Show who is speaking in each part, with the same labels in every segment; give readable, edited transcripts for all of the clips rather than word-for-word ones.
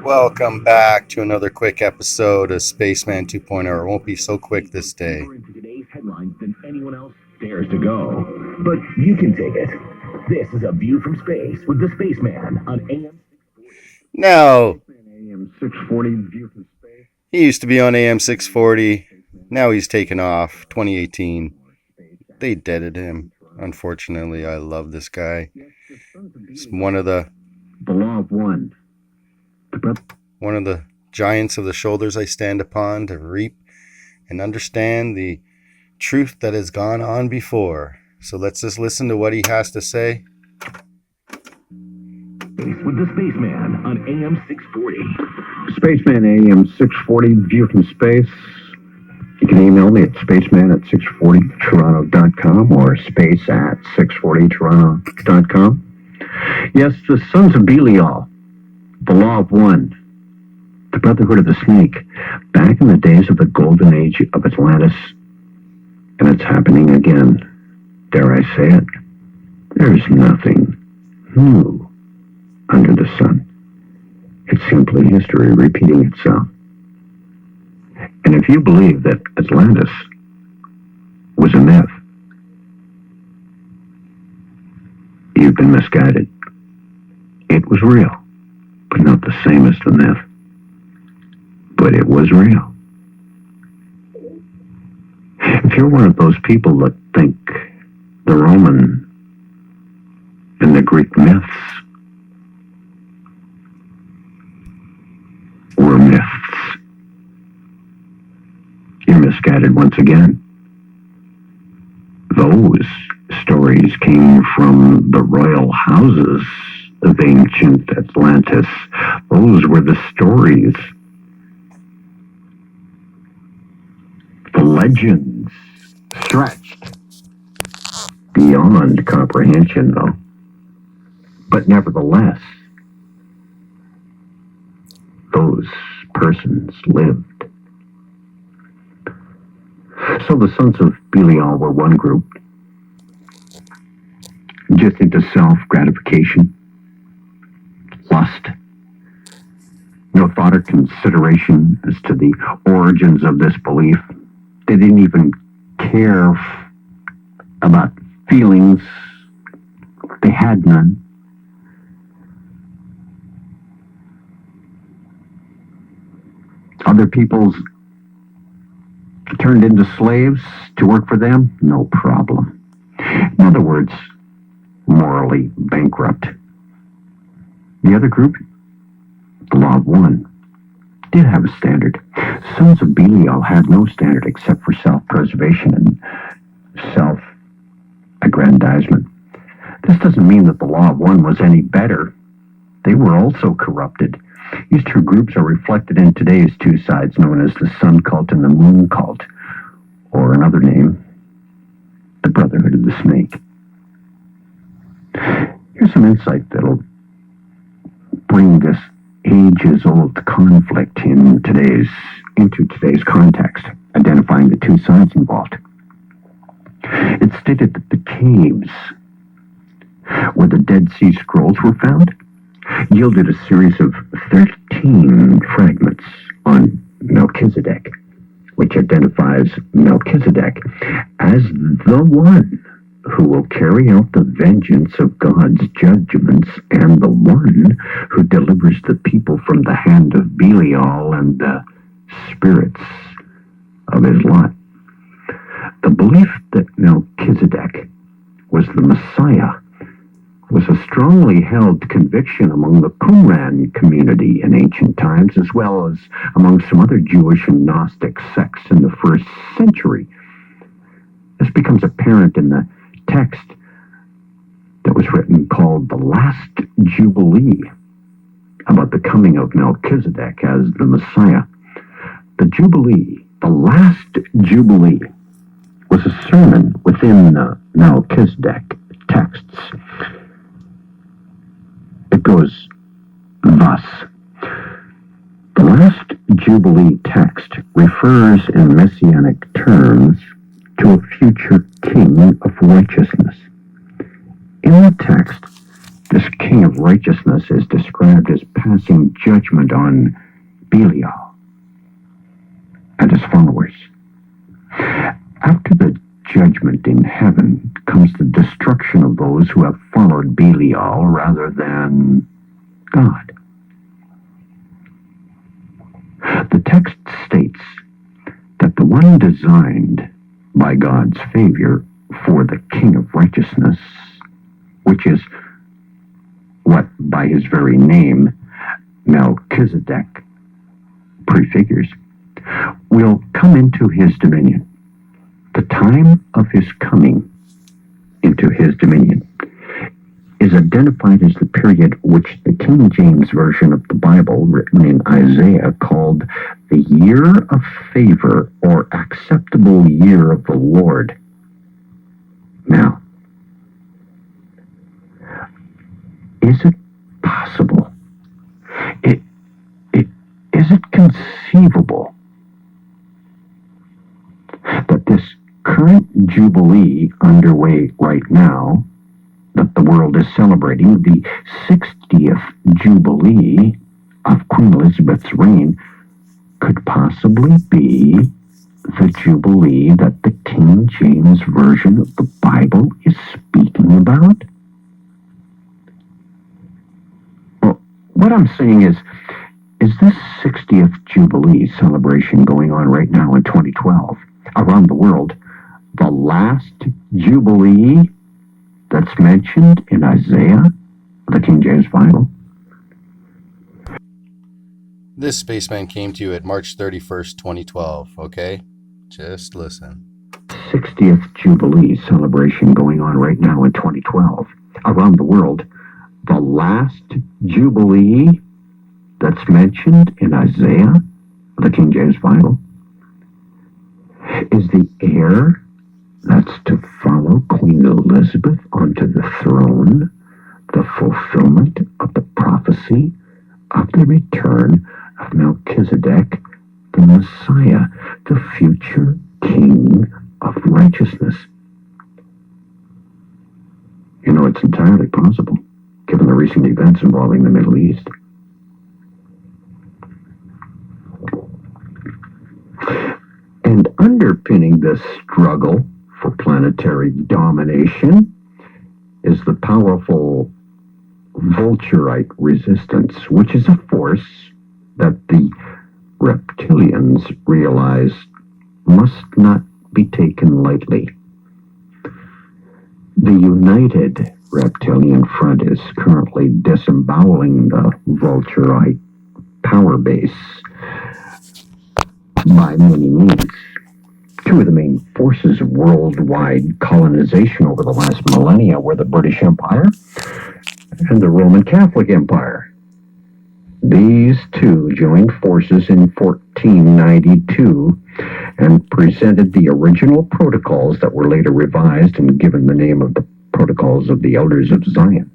Speaker 1: Welcome back to another quick episode of Spaceman 2.0. It won't be so quick this day.
Speaker 2: Into today's headlines than anyone else dares to go. But you can take it. This is A View from Space with the Spaceman on AM 640.
Speaker 1: Now,
Speaker 2: AM 640 View from Space.
Speaker 1: he used to be on AM 640. Now he's taken off. 2018. They deaded him. Unfortunately, I love this guy. He's one of the
Speaker 2: law of one.
Speaker 1: Giants of the shoulders I stand upon to reap and understand the truth that has gone on before. So let's just listen to what he has to say.
Speaker 2: With the Spaceman on AM 640.
Speaker 3: Spaceman AM 640 View from Space. You can email me at spaceman@640toronto.com or space@640toronto.com. Yes, the sons of Belial, the law of one, the brotherhood of the snake, back in the days of the golden age of Atlantis, and it's happening again. Dare I say it? There's nothing new under the sun. It's simply history repeating itself. And if you believe that Atlantis was a myth, you've been misguided. It was real, but not the same as the myth. But it was real. If you're one of those people that think the Roman and the Greek myths were myths, you're misguided once again. Those stories came from the royal houses of ancient Atlantis. Those were the stories. The legends stretched beyond comprehension, though. But nevertheless, those persons lived. So the sons of Belial were one group, just into self-gratification, lust, no thought or consideration as to the origins of this belief. They didn't even care about feelings. They had none. Other people's turned into slaves to work for them? No problem. In other words, morally bankrupt. The other group, the law of one, did have a standard. Sons of Belial had no standard except for self-preservation and self-aggrandizement. This doesn't mean that the law of one was any better. They were also corrupted. These two groups are reflected in today's two sides known as the sun cult and the moon cult, or another name, the brotherhood of the snake. Here's some insight that'll bring this ages-old conflict into today's context, identifying the two sides involved. It's stated that the caves where the Dead Sea Scrolls were found yielded a series of 13 fragments on Melchizedek, which identifies Melchizedek as the one who will carry out the vengeance of God's judgments and the one who delivers the people from the hand of Belial and the spirits of his lot. The belief that Melchizedek was the Messiah was a strongly held conviction among the Qumran community in ancient times, as well as among some other Jewish and Gnostic sects in the 1st century. This becomes apparent in the text that was written called the Last Jubilee, about the coming of Melchizedek as the Messiah. The Jubilee, the Last Jubilee, was a sermon within Melchizedek texts. It goes thus. The last Jubilee text refers in messianic terms to a future king of righteousness. In the text, This king of righteousness is described as passing judgment on Belial and his followers. After the judgment in heaven comes the destruction of those who have followed Belial rather than God. The text states that the one designed by God's favor for the king of righteousness, which is what by his very name Melchizedek prefigures, will come into his dominion. The time of his coming into his dominion is identified as the period which the King James Version of the Bible, written in Isaiah, called the year of favor or acceptable year of the Lord. Now, is it possible? Is it conceivable that this current Jubilee underway right now, that the world is celebrating, the 60th Jubilee of Queen Elizabeth's reign, could possibly be the Jubilee that the King James Version of the Bible is speaking about? Well, what I'm saying is this 60th Jubilee celebration going on right now in 2012 around the world the last Jubilee that's mentioned in Isaiah, the King James Bible?
Speaker 1: This spaceman came to you at March 31st, 2012, okay? Just listen.
Speaker 3: 60th Jubilee celebration going on right now in 2012 around the world. The last Jubilee that's mentioned in Isaiah, the King James Bible, is the heir that's to follow Queen Elizabeth onto the throne, the fulfillment of the prophecy of the return of Melchizedek, the Messiah, the future King of righteousness. You know, it's entirely possible, given the recent events involving the Middle East. And underpinning this struggle for planetary domination is the powerful vulturite resistance, which is a force that the reptilians realize must not be taken lightly. The United Reptilian Front is currently disemboweling the vulturite power base by many means. Two of the main forces of worldwide colonization over the last millennia were the British Empire and the Roman Catholic Empire. These two joined forces in 1492 and presented the original protocols that were later revised and given the name of the Protocols of the Elders of Zion.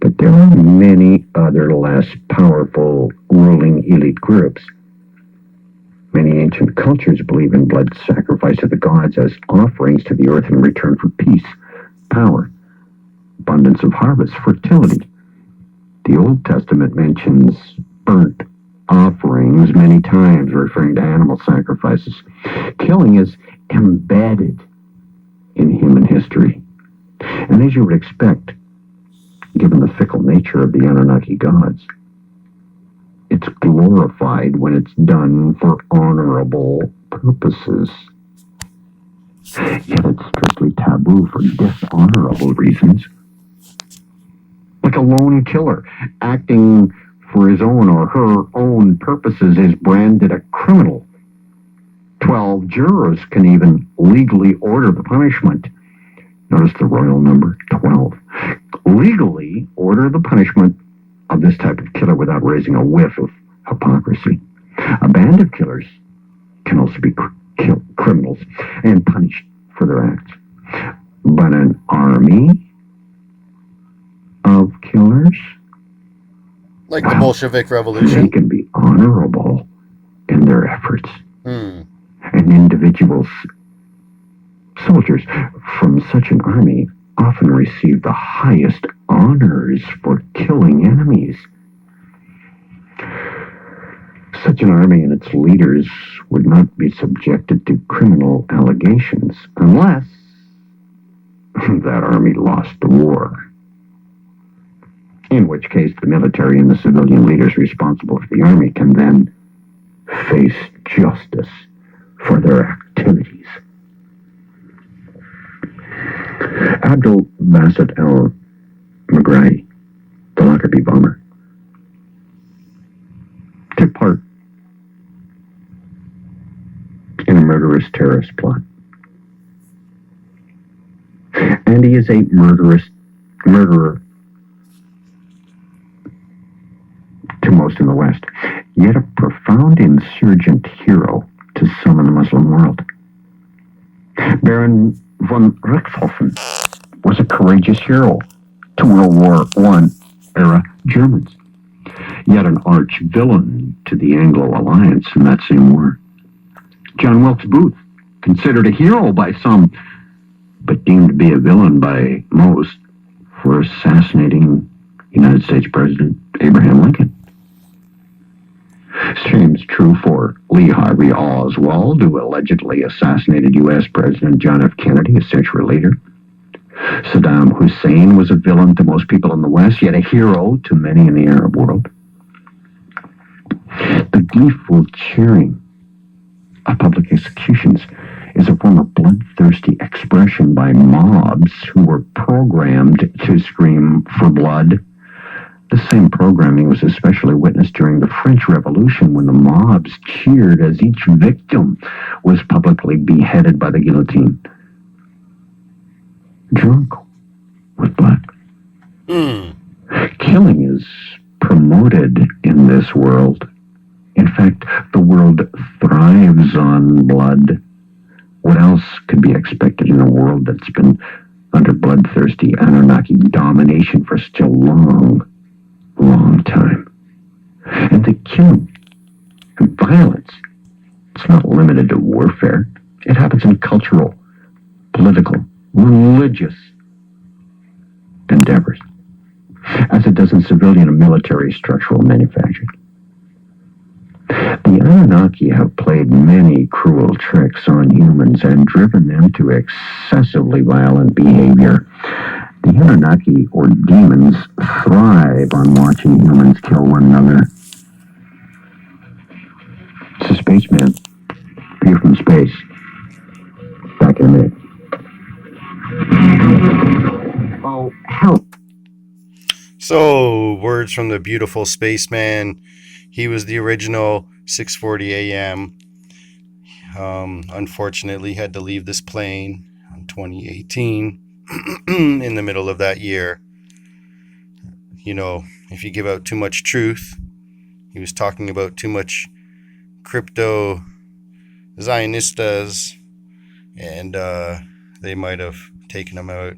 Speaker 3: But there are many other less powerful ruling elite groups. Many ancient cultures believe in blood sacrifice to the gods as offerings to the earth in return for peace, power, abundance of harvest, fertility. The Old Testament mentions burnt offerings many times, referring to animal sacrifices. Killing is embedded in human history. And as you would expect, given the fickle nature of the Anunnaki gods, it's glorified when it's done for honorable purposes. Yet it's strictly taboo for dishonorable reasons. Like a lone killer acting for his own or her own purposes is branded a criminal. 12 jurors can even legally order the punishment. Notice the royal number, 12. Legally order the punishment of this type of killer without raising a whiff of hypocrisy. A band of killers can also be criminals and punished for their acts. But an army of killers,
Speaker 1: Like the Bolshevik
Speaker 3: they
Speaker 1: Revolution?
Speaker 3: can be honorable in their efforts.
Speaker 1: Hmm.
Speaker 3: And individuals, soldiers from such an army often received the highest honors for killing enemies. Such an army and its leaders would not be subjected to criminal allegations unless that army lost the war. In which case, the military and the civilian leaders responsible for the army can then face justice for their activities. Abdul Basit al-Megrahi, the Lockerbie bomber, took part in a murderous terrorist plot. And he is a murderer to most in the West, yet a profound insurgent hero to some in the Muslim world. Baron von Richthofen was a courageous hero to World War I era Germans, yet an arch villain to the Anglo Alliance in that same war. John Wilkes Booth, considered a hero by some, but deemed to be a villain by most, for assassinating United States President Abraham Lincoln. Seems true for Lee Harvey Oswald, who allegedly assassinated U.S. President John F. Kennedy a century later. Saddam Hussein was a villain to most people in the West, yet a hero to many in the Arab world. The gleeful cheering of public executions is a form of bloodthirsty expression by mobs who were programmed to scream for blood. The same programming was especially witnessed during the French Revolution, when the mobs cheered as each victim was publicly beheaded by the guillotine, drunk with blood. Killing is promoted in this world. In fact, the world thrives on blood. What else could be expected in a world that's been under bloodthirsty Anunnaki domination for such a long time? And the killing and violence, it's not limited to warfare. It happens in cultural, political, religious endeavors, as it does in civilian and military structural manufacturing. The Anunnaki have played many cruel tricks on humans and driven them to excessively violent behavior. The Anunnaki, or demons, thrive on watching humans kill one another. It's a spaceman. View from space. Back in a minute. Oh, help.
Speaker 1: So, words from the beautiful spaceman. He was the original 6:40 a.m. Unfortunately, had to leave this plane in 2018 in the middle of that year. You know, if you give out too much truth, he was talking about too much crypto Zionistas, and they might have taken him out.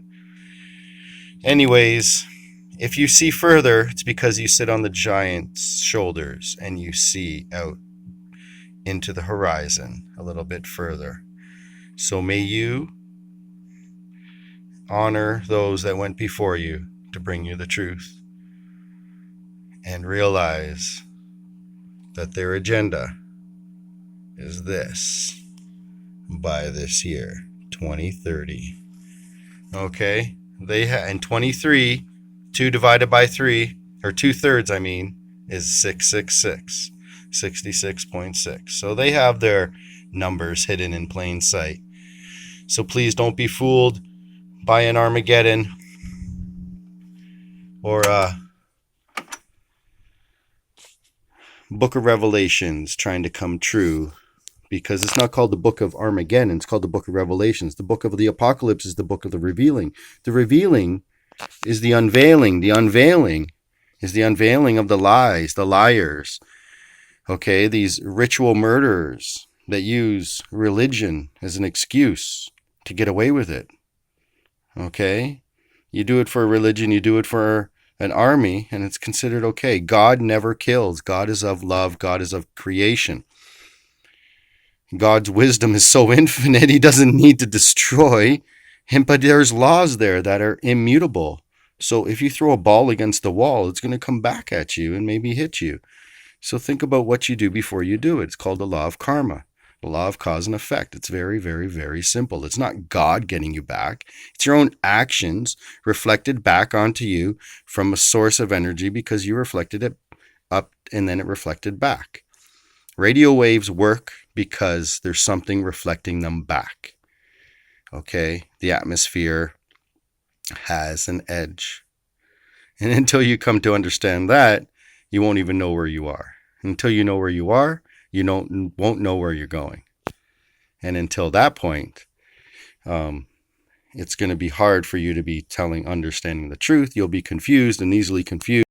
Speaker 1: Anyways, if you see further, it's because you sit on the giant's shoulders and you see out into the horizon a little bit further. So may you honor those that went before you to bring you the truth, and realize that their agenda is this by this year, 2030. Okay? They in 23, 2 divided by 3, or 2/3, I mean, is 666, 66.6. So they have their numbers hidden in plain sight. So please don't be fooled by an Armageddon or Book of Revelations trying to come true, because it's not called the Book of Armageddon, it's called the Book of Revelations. The Book of the Apocalypse is the Book of the Revealing. The revealing is the unveiling. The unveiling is the unveiling of the lies, the liars. Okay, these ritual murderers that use religion as an excuse to get away with it. Okay, you do it for a religion, you do it for an army, and it's considered okay. God never kills. God is of love. God is of creation. God's wisdom is so infinite, he doesn't need to destroy. But there's laws there that are immutable. So if you throw a ball against the wall, it's going to come back at you and maybe hit you. So think about what you do before you do it. It's called the law of karma, the law of cause and effect. It's very, very, very simple. It's not God getting you back. It's your own actions reflected back onto you from a source of energy because you reflected it up and then it reflected back. Radio waves work because there's something reflecting them back. Okay? The atmosphere has an edge. And until you come to understand that, you won't even know where you are. Until you know where you are, you won't know where you're going. And until that point, it's going to be hard for you to be understanding the truth. You'll be confused and easily confused.